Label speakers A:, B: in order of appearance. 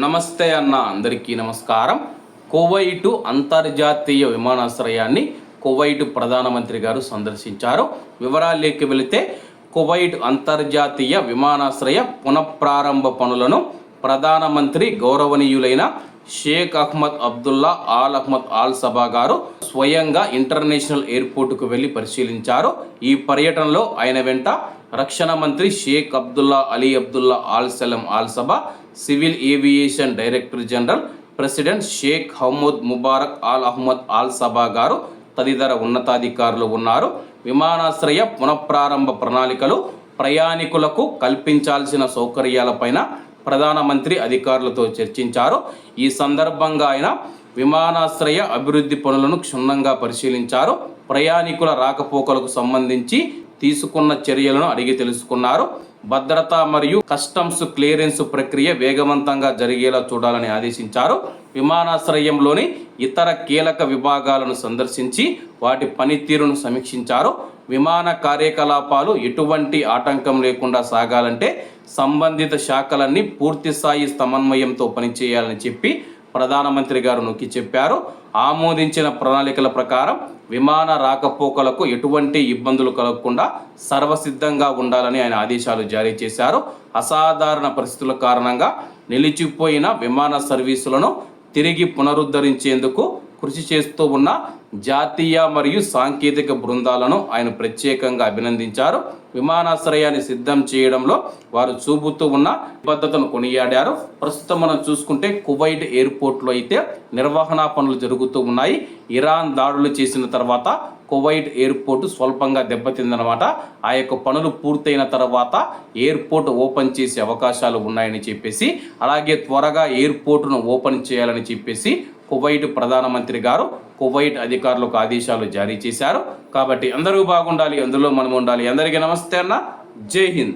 A: నమస్తే అన్న, అందరికీ నమస్కారం. కువైటు అంతర్జాతీయ విమానాశ్రయాన్ని కువైటు ప్రధానమంత్రి గారు సందర్శించారు. వివరాల్లోకి వెళితే కువైట్ అంతర్జాతీయ విమానాశ్రయ పునఃప్రారంభ పనులను ప్రధానమంత్రి గౌరవనీయులైన Sheikh Ahmad Abdullah Al Ahmad Al Sabah గారు స్వయంగా ఇంటర్నేషనల్ ఎయిర్పోర్టుకు వెళ్లి పరిశీలించారు. ఈ పర్యటనలో ఆయన వెంట రక్షణ మంత్రి Sheikh Abdullah Ali Abdullah Al Salem Al Sabah, civil aviation director general president Sheikh Hamood Mubarak Al Ahmad Al Sabah గారు తదితర ఉన్నతాధికారులు ఉన్నారు. విమానాశ్రయ పునఃప్రారంభ ప్రణాళికలు, ప్రయాణికులకు కల్పించాల్సిన సౌకర్యాలపైన ప్రధానమంత్రి అధికారులతో చర్చించారు. ఈ సందర్భంగా ఆయన విమానాశ్రయ అభివృద్ధి పనులను క్షుణ్ణంగా పరిశీలించారు. ప్రయాణికుల రాకపోకలకు సంబంధించి తీసుకున్న చర్యలను అడిగి తెలుసుకున్నారు. భద్రత మరియు కస్టమ్స్ క్లియరెన్స్ ప్రక్రియ వేగవంతంగా జరిగేలా చూడాలని ఆదేశించారు. విమానాశ్రయంలోని ఇతర కీలక విభాగాలను సందర్శించి వాటి పనితీరును సమీక్షించారు. విమాన కార్యకలాపాలు ఎటువంటి ఆటంకం లేకుండా సాగాలంటే సంబంధిత శాఖలన్నీ పూర్తిస్థాయి సమన్వయంతో పనిచేయాలని చెప్పి ప్రధానమంత్రి గారు నొక్కి చెప్పారు. ఆమోదించిన ప్రణాళికల ప్రకారం విమాన రాకపోకలకు ఎటువంటి ఇబ్బందులు కలగకుండా సర్వసిద్ధంగా ఉండాలని ఆయన ఆదేశాలు జారీ చేశారు. అసాధారణ పరిస్థితుల కారణంగా నిలిచిపోయిన విమాన సర్వీసులను తిరిగి పునరుద్ధరించేందుకు కృషి చేస్తూ ఉన్న జాతీయ మరియు సాంకేతిక బృందాలను ఆయన ప్రత్యేకంగా అభినందించారు. విమానాశ్రయాన్ని సిద్ధం చేయడంలో వారు చూపుతూ ఉన్న నిబద్ధతను కొనియాడారు. ప్రస్తుతం మనం చూసుకుంటే కువైట్ ఎయిర్పోర్ట్లో అయితే నిర్వహణ పనులు జరుగుతూ ఉన్నాయి. ఇరాన్ దాడులు చేసిన తర్వాత కువైట్ ఎయిర్పోర్టు స్వల్పంగా దెబ్బతిందనమాట. ఆ యొక్క పనులు పూర్తయిన తర్వాత ఎయిర్పోర్ట్ ఓపెన్ చేసే అవకాశాలు ఉన్నాయని చెప్పేసి, అలాగే త్వరగా ఎయిర్పోర్టును ఓపెన్ చేయాలని చెప్పేసి కువైట్ ప్రధానమంత్రి గారు కువైట్ అధికారులకు ఆదేశాలు జారీ చేశారు. కాబట్టి అందరూ బాగుండాలి, అందులో మనం ఉండాలి. అందరికీ నమస్తే అన్న, జై హింద్.